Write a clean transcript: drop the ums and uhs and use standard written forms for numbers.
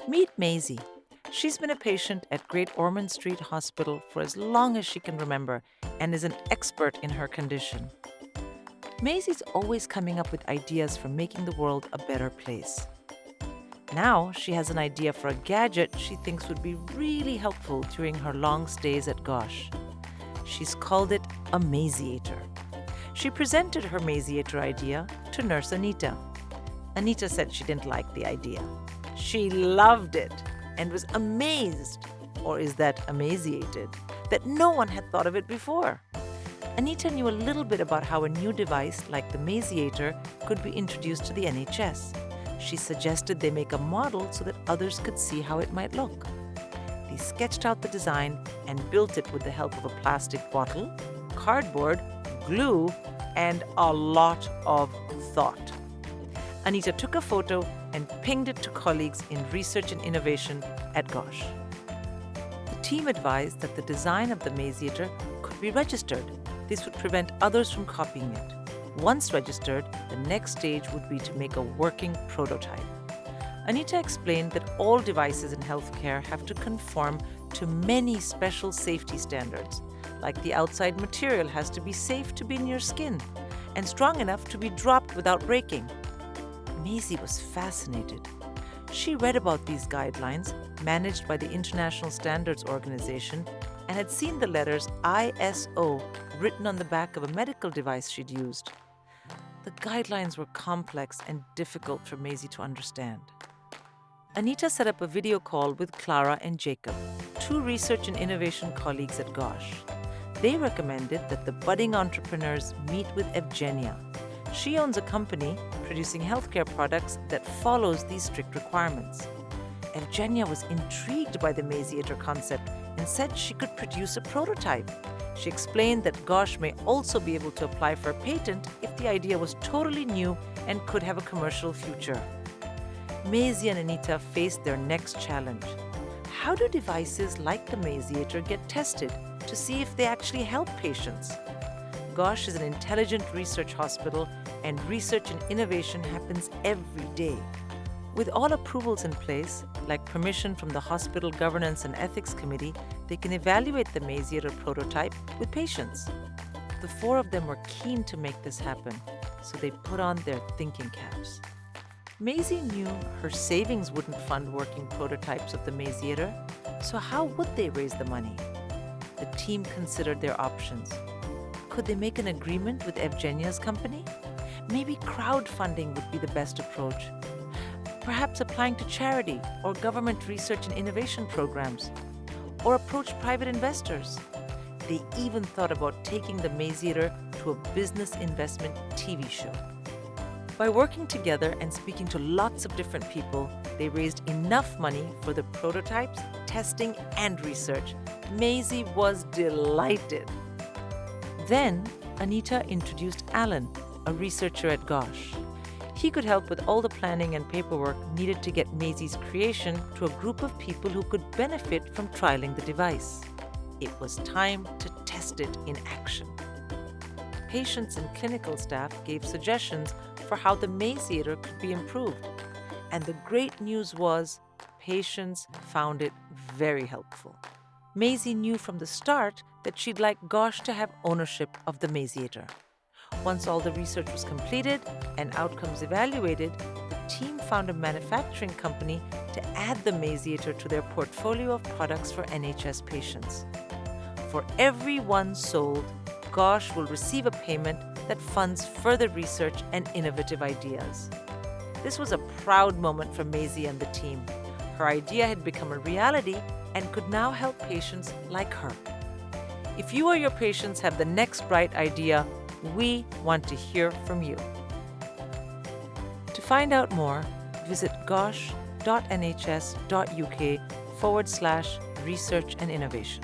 Meet Mazy. She's been a patient at Great Ormond Street Hospital for as long as she can remember and is an expert in her condition. Mazy's always coming up with ideas for making the world a better place. Now she has an idea for a gadget she thinks would be really helpful during her long stays at Gosh. She's called it a Maziator. She presented her Maziator idea to nurse Anita. Anita said she didn't like the idea. She loved it and was amazed, or is that emaciated, that no one had thought of it before. Anita knew a little bit about how a new device like the Maziator could be introduced to the NHS. She suggested they make a model so that others could see how it might look. They sketched out the design and built it with the help of a plastic bottle, cardboard, glue, and a lot of thought. Anita took a photo and pinged it to colleagues in research and innovation at Gosh. The team advised that the design of the Maziator could be registered. This would prevent others from copying it. Once registered, the next stage would be to make a working prototype. Anita explained that all devices in healthcare have to conform to many special safety standards, like the outside material has to be safe to be in your skin and strong enough to be dropped without breaking. Mazy was fascinated. She read about these guidelines, managed by the International Standards Organization, and had seen the letters ISO written on the back of a medical device she'd used. The guidelines were complex and difficult for Mazy to understand. Anita set up a video call with Clara and Jacob, two research and innovation colleagues at Gosh. They recommended that the budding entrepreneurs meet with Evgenia. She owns a company producing healthcare products that follows these strict requirements. Evgenia was intrigued by the Maziator concept and said she could produce a prototype. She explained that Gosh may also be able to apply for a patent if the idea was totally new and could have a commercial future. Mazy and Anita faced their next challenge. How do devices like the Maziator get tested to see if they actually help patients? Gosh is an intelligent research hospital, and research and innovation happens every day. With all approvals in place, like permission from the Hospital Governance and Ethics Committee, they can evaluate the Maziator prototype with patients. The four of them were keen to make this happen, so they put on their thinking caps. Mazy knew her savings wouldn't fund working prototypes of the Maziator, so how would they raise the money? The team considered their options. Could they make an agreement with Evgenia's company? Maybe crowdfunding would be the best approach. Perhaps applying to charity or government research and innovation programs, or approach private investors. They even thought about taking the Maziator to a business investment TV show. By working together and speaking to lots of different people, they raised enough money for the prototypes, testing, and research. Mazy was delighted. Then, Anita introduced Alan, a researcher at Gosh. He could help with all the planning and paperwork needed to get Mazy's creation to a group of people who could benefit from trialing the device. It was time to test it in action. Patients and clinical staff gave suggestions for how the Maziator could be improved. And the great news was, patients found it very helpful. Mazy knew from the start that she'd like Gosh to have ownership of the Maziator. Once all the research was completed and outcomes evaluated, the team found a manufacturing company to add the Maziator to their portfolio of products for NHS patients. For every one sold, Gosh will receive a payment that funds further research and innovative ideas. This was a proud moment for Mazy and the team. Her idea had become a reality and could now help patients like her. If you or your patients have the next bright idea, we want to hear from you. To find out more, visit gosh.nhs.uk/research and innovation.